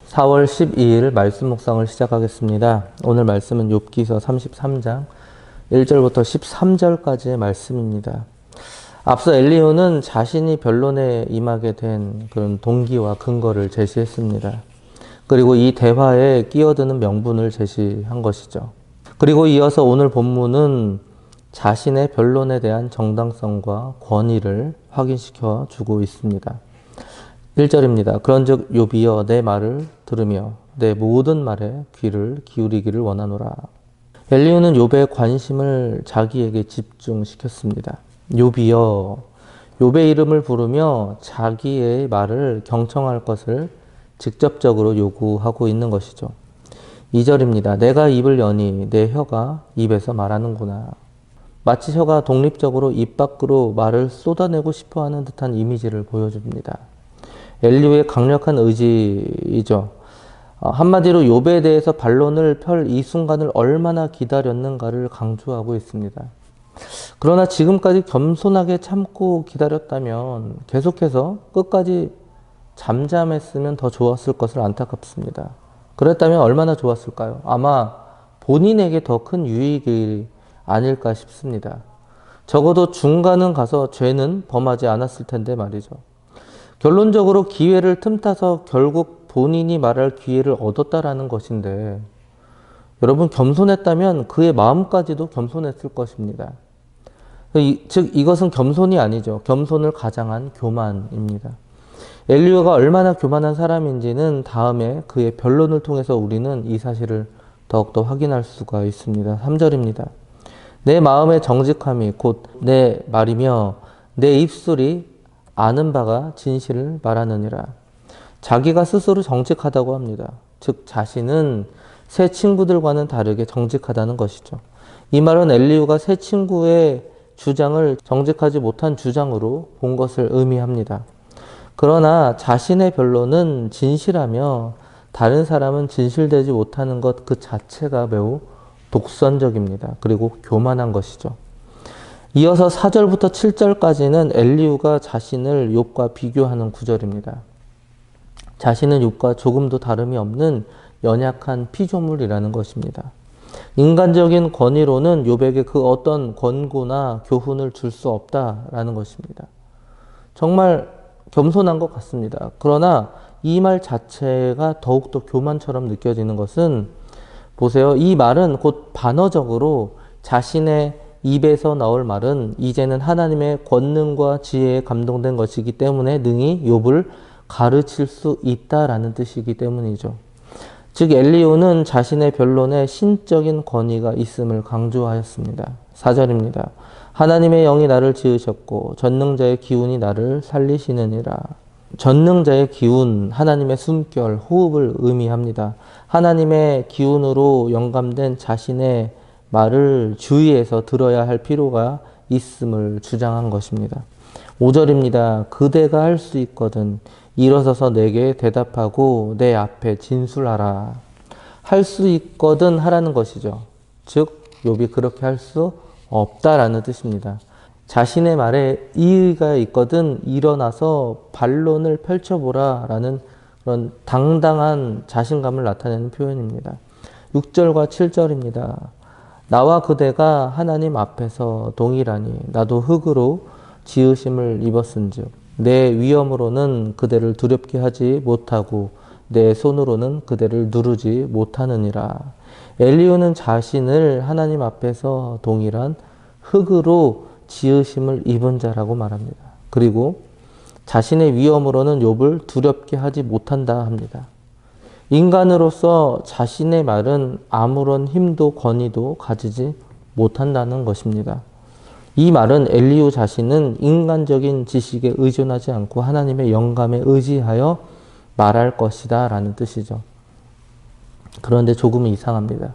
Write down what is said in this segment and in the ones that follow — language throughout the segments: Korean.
4월 12일 말씀 묵상을 시작하겠습니다. 오늘 말씀은 욥기서 33장 1절부터 13절까지의 말씀입니다. 앞서 엘리후는 자신이 변론에 임하게 된 그런 동기와 근거를 제시했습니다. 그리고 이 대화에 끼어드는 명분을 제시한 것이죠. 그리고 이어서 오늘 본문은 자신의 변론에 대한 정당성과 권위를 확인시켜 주고 있습니다. 1절입니다. 그런즉 욥이여 내 말을 들으며 내 모든 말에 귀를 기울이기를 원하노라. 엘리후는 욥의 관심을 자기에게 집중시켰습니다. 욥이여, 욥의 이름을 부르며 자기의 말을 경청할 것을 직접적으로 요구하고 있는 것이죠. 2절입니다. 내가 입을 여니 내 혀가 입에서 말하는구나. 마치 혀가 독립적으로 입 밖으로 말을 쏟아내고 싶어하는 듯한 이미지를 보여줍니다. 엘리후의 강력한 의지이죠. 한마디로 욥에 대해서 반론을 펼 이 순간을 얼마나 기다렸는가를 강조하고 있습니다. 그러나 지금까지 겸손하게 참고 기다렸다면 계속해서 끝까지 잠잠했으면 더 좋았을 것을 안타깝습니다. 그랬다면 얼마나 좋았을까요? 아마 본인에게 더 큰 유익이 아닐까 싶습니다. 적어도 중간은 가서 죄는 범하지 않았을 텐데 말이죠. 결론적으로 기회를 틈타서 결국 본인이 말할 기회를 얻었다라는 것인데, 여러분 겸손했다면 그의 마음까지도 겸손했을 것입니다. 즉 이것은 겸손이 아니죠. 겸손을 가장한 교만입니다. 엘리후가 얼마나 교만한 사람인지는 다음에 그의 변론을 통해서 우리는 이 사실을 더욱더 확인할 수가 있습니다. 3절입니다. 내 마음의 정직함이 곧 내 말이며 내 입술이 아는 바가 진실을 말하느니라. 자기가 스스로 정직하다고 합니다. 즉 자신은 새 친구들과는 다르게 정직하다는 것이죠. 이 말은 엘리후가 새 친구의 주장을 정직하지 못한 주장으로 본 것을 의미합니다. 그러나 자신의 변론은 진실하며 다른 사람은 진실되지 못하는 것 그 자체가 매우 독선적입니다. 그리고 교만한 것이죠. 이어서 4절부터 7절까지는 엘리후가 자신을 욥과 비교하는 구절입니다. 자신은 욥과 조금도 다름이 없는 연약한 피조물이라는 것입니다. 인간적인 권위로는 욥에게 그 어떤 권고나 교훈을 줄 수 없다라는 것입니다. 정말 겸손한 것 같습니다. 그러나 이 말 자체가 더욱더 교만처럼 느껴지는 것은, 보세요. 이 말은 곧 반어적으로 자신의 입에서 나올 말은 이제는 하나님의 권능과 지혜에 감동된 것이기 때문에 능히 욥을 가르칠 수 있다라는 뜻이기 때문이죠. 즉 엘리후는 자신의 변론에 신적인 권위가 있음을 강조하였습니다. 4절입니다. 하나님의 영이 나를 지으셨고 전능자의 기운이 나를 살리시느니라. 전능자의 기운, 하나님의 숨결, 호흡을 의미합니다. 하나님의 기운으로 영감된 자신의 말을 주의해서 들어야 할 필요가 있음을 주장한 것입니다. 5절입니다. 그대가 할 수 있거든 일어서서 내게 대답하고 내 앞에 진술하라. 할 수 있거든 하라는 것이죠. 즉 욥이 그렇게 할 수 없다라는 뜻입니다. 자신의 말에 이의가 있거든 일어나서 반론을 펼쳐보라 라는 그런 당당한 자신감을 나타내는 표현입니다. 6절과 7절입니다. 나와 그대가 하나님 앞에서 동일하니 나도 흙으로 지으심을 입었은즉 내 위엄으로는 그대를 두렵게 하지 못하고 내 손으로는 그대를 누르지 못하느니라. 엘리후는 자신을 하나님 앞에서 동일한 흙으로 지으심을 입은 자라고 말합니다. 그리고 자신의 위엄으로는 욥을 두렵게 하지 못한다 합니다. 인간으로서 자신의 말은 아무런 힘도 권위도 가지지 못한다는 것입니다. 이 말은 엘리후 자신은 인간적인 지식에 의존하지 않고 하나님의 영감에 의지하여 말할 것이다 라는 뜻이죠. 그런데 조금 이상합니다.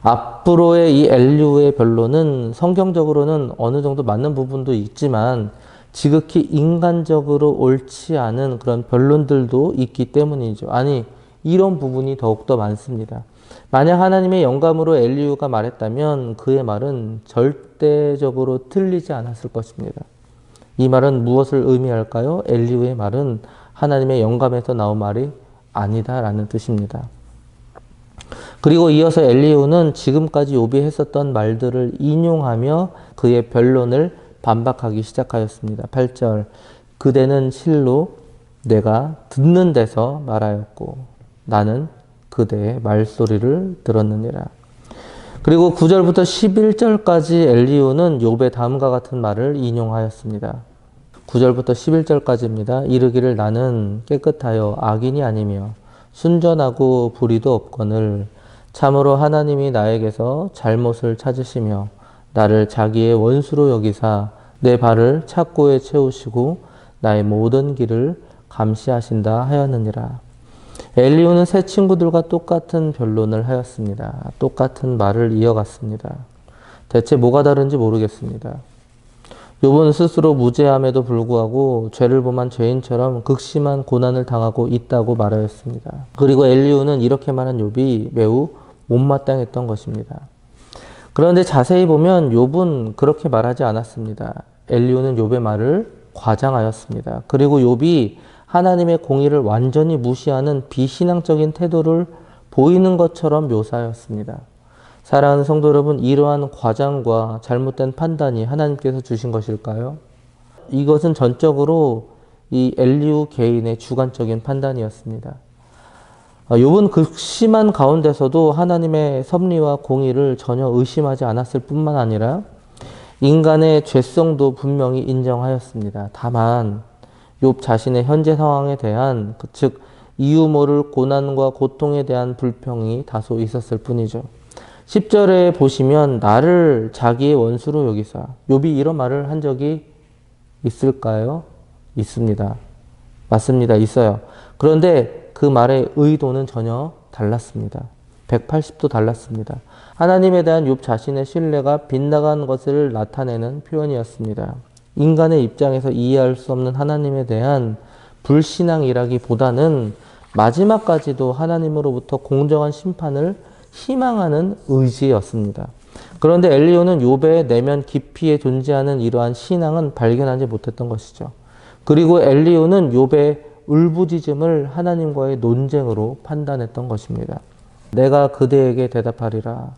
앞으로의 이 엘리후의 변론은 성경적으로는 어느 정도 맞는 부분도 있지만 지극히 인간적으로 옳지 않은 그런 변론들도 있기 때문이죠. 아니, 이런 부분이 더욱더 많습니다. 만약 하나님의 영감으로 엘리후가 말했다면 그의 말은 절대적으로 틀리지 않았을 것입니다. 이 말은 무엇을 의미할까요? 엘리후의 말은 하나님의 영감에서 나온 말이 아니다라는 뜻입니다. 그리고 이어서 엘리후는 지금까지 욥이 했었던 말들을 인용하며 그의 변론을 반박하기 시작하였습니다. 8절 그대는 실로 내가 듣는 데서 말하였고 나는 그대의 말소리를 들었느니라. 그리고 9절부터 11절까지 엘리후는 욥의 다음과 같은 말을 인용하였습니다. 9절부터 11절까지입니다. 이르기를 나는 깨끗하여 악인이 아니며 순전하고 불의도 없거늘 참으로 하나님이 나에게서 잘못을 찾으시며 나를 자기의 원수로 여기사 내 발을 착고에 채우시고 나의 모든 길을 감시하신다 하였느니라. 엘리후는 새 친구들과 똑같은 변론을 하였습니다. 똑같은 말을 이어갔습니다. 대체 뭐가 다른지 모르겠습니다. 욥은 스스로 무죄함에도 불구하고 죄를 범한 죄인처럼 극심한 고난을 당하고 있다고 말하였습니다. 그리고 엘리후는 이렇게 말한 욥이 매우 못마땅했던 것입니다. 그런데 자세히 보면 욥은 그렇게 말하지 않았습니다. 엘리후는 욥의 말을 과장하였습니다. 그리고 욥이 하나님의 공의를 완전히 무시하는 비신앙적인 태도를 보이는 것처럼 묘사하였습니다. 사랑하는 성도 여러분, 이러한 과장과 잘못된 판단이 하나님께서 주신 것일까요? 이것은 전적으로 이 엘리후 개인의 주관적인 판단이었습니다. 욥은 극심한 가운데서도 하나님의 섭리와 공의를 전혀 의심하지 않았을 뿐만 아니라 인간의 죄성도 분명히 인정하였습니다. 다만 욥 자신의 현재 상황에 대한 즉 이유 모를 고난과 고통에 대한 불평이 다소 있었을 뿐이죠. 10절에 보시면 나를 자기의 원수로 여기사 욥이 이런 말을 한 적이 있을까요? 있습니다. 맞습니다. 있어요. 그런데 그 말의 의도는 전혀 달랐습니다. 180도 달랐습니다. 하나님에 대한 욥 자신의 신뢰가 빗나간 것을 나타내는 표현이었습니다. 인간의 입장에서 이해할 수 없는 하나님에 대한 불신앙이라기보다는 마지막까지도 하나님으로부터 공정한 심판을 희망하는 의지였습니다. 그런데 엘리후는 욥의 내면 깊이에 존재하는 이러한 신앙은 발견하지 못했던 것이죠. 그리고 엘리후는 욥의 울부짖음을 하나님과의 논쟁으로 판단했던 것입니다. 내가 그대에게 대답하리라.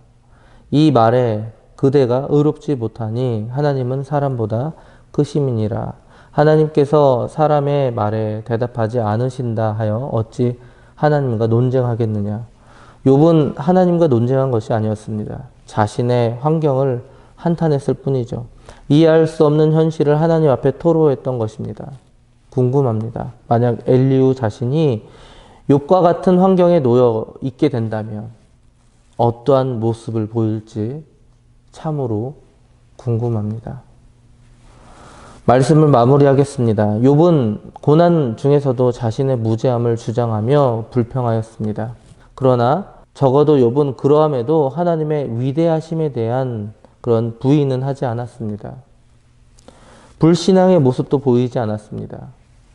이 말에 그대가 의롭지 못하니 하나님은 사람보다 크심이니라. 하나님께서 사람의 말에 대답하지 않으신다 하여 어찌 하나님과 논쟁하겠느냐. 욥은 하나님과 논쟁한 것이 아니었습니다. 자신의 환경을 한탄했을 뿐이죠. 이해할 수 없는 현실을 하나님 앞에 토로했던 것입니다. 궁금합니다. 만약 엘리후 자신이 욥과 같은 환경에 놓여 있게 된다면 어떠한 모습을 보일지 참으로 궁금합니다. 말씀을 마무리하겠습니다. 욥은 고난 중에서도 자신의 무죄함을 주장하며 불평하였습니다. 그러나 적어도 욥은 그러함에도 하나님의 위대하심에 대한 그런 부인은 하지 않았습니다. 불신앙의 모습도 보이지 않았습니다.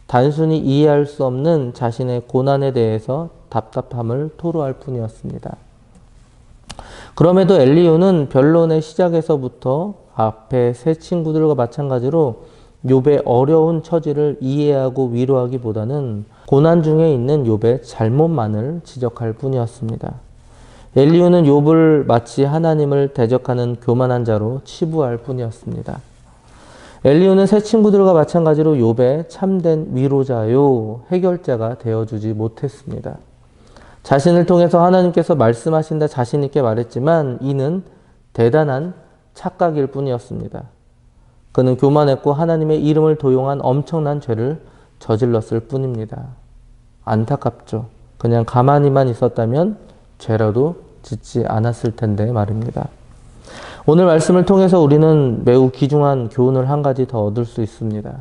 단순히 이해할 수 없는 자신의 고난에 대해서 답답함을 토로할 뿐이었습니다. 그럼에도 엘리후는 변론의 시작에서부터 앞에 세 친구들과 마찬가지로 욥의 어려운 처지를 이해하고 위로하기보다는 고난 중에 있는 욥의 잘못만을 지적할 뿐이었습니다. 엘리후는 욥을 마치 하나님을 대적하는 교만한 자로 치부할 뿐이었습니다. 엘리후는 새 친구들과 마찬가지로 욥의 참된 위로자요 해결자가 되어주지 못했습니다. 자신을 통해서 하나님께서 말씀하신다 자신 있게 말했지만 이는 대단한 착각일 뿐이었습니다. 그는 교만했고 하나님의 이름을 도용한 엄청난 죄를 저질렀을 뿐입니다. 안타깝죠. 그냥 가만히만 있었다면 죄라도 짓지 않았을 텐데 말입니다. 오늘 말씀을 통해서 우리는 매우 귀중한 교훈을 한 가지 더 얻을 수 있습니다.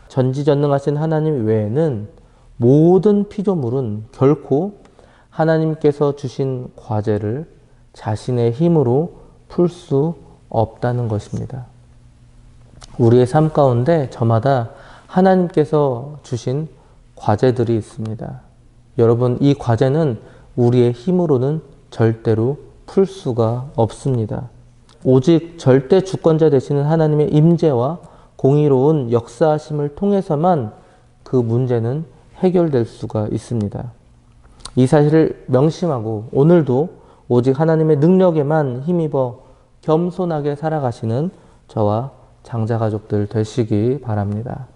전지전능하신 하나님 외에는 모든 피조물은 결코 하나님께서 주신 과제를 자신의 힘으로 풀 수 없다는 것입니다. 우리의 삶 가운데 저마다 하나님께서 주신 과제들이 있습니다. 여러분, 이 과제는 우리의 힘으로는 절대로 풀 수가 없습니다. 오직 절대 주권자 되시는 하나님의 임재와 공의로운 역사하심을 통해서만 그 문제는 해결될 수가 있습니다. 이 사실을 명심하고 오늘도 오직 하나님의 능력에만 힘입어 겸손하게 살아가시는 저와 장자 가족들 되시기 바랍니다.